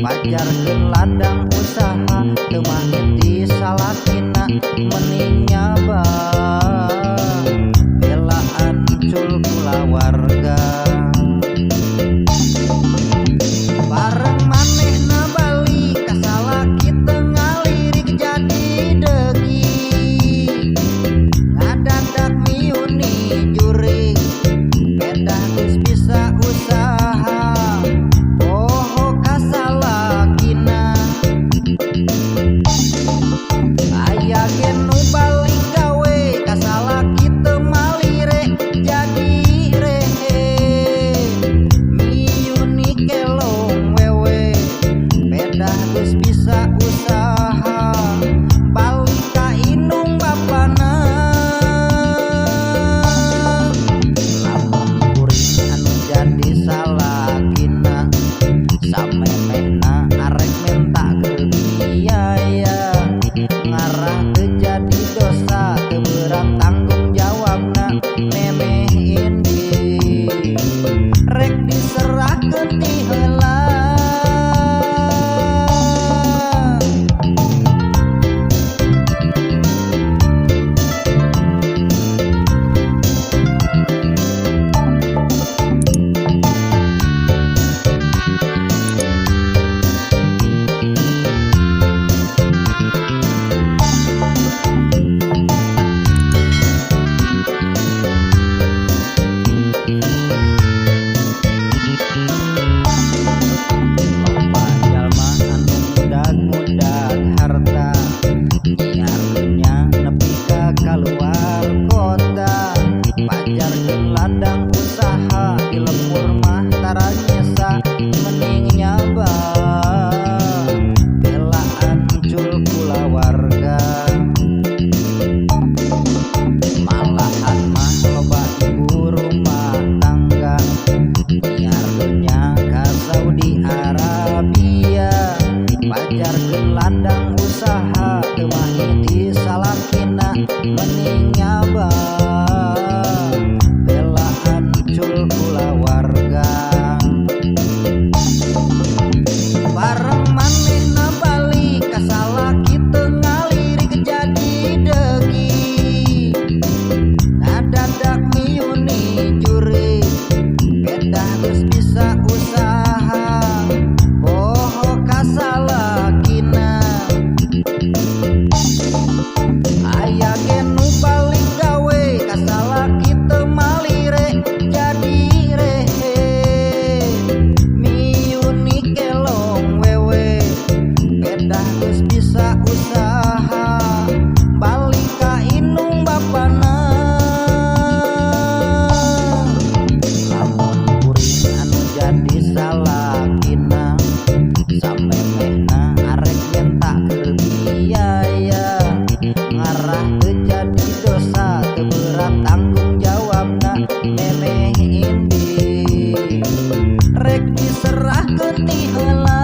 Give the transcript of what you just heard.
pajarkeun ladang usaha teu mahiti salakina mending nyaba belaan cul kula warga. Bareng manehna bali ka salaki teu ngalirik jadi degi ngadadak miuni juring bedah geus bisa usaha poho ka salakina aya ge nu balik gawe ka salaki teu malire jadi rehe miuni kelong wewe bedah geus bisa usaha balik ka indung bapana. Lamun kuring anu jadi salakina samemehna arek minta biaya ngarah teu jadi dosa teu berat tanggung jawabna memeh indi rek diserahkeun ti heula. Loba jalma anu mudag-mudag harta nyarunya nepi ka kaluar kota pajarkeun ladang usaha di lembur mah tara nyesa mending nyaba belaan cul kula warga. Malahan mah loba ibu rumah tangga nyarunya ka Saudi Arabia pajarkeun ladang usaha teu mahiti salakina mending nyaba belaan cul kula warga. Bareng manehna bali ka salaki teu ngalirik jadi degi ngadadak miuni juri bedah geus bisa usaha poho ka salakina aya ge nu balik gawe ka salaki teu malire jadi rehe miuni kelong wewe bedah geus bisa usaha balik ka indung bapana. Lamun kuring anu jadi salakina samemehna arek minta biaya ngarah teu jadi dosa teu berat tanggung jawabna memeh indi rek diserahkeun ti heula.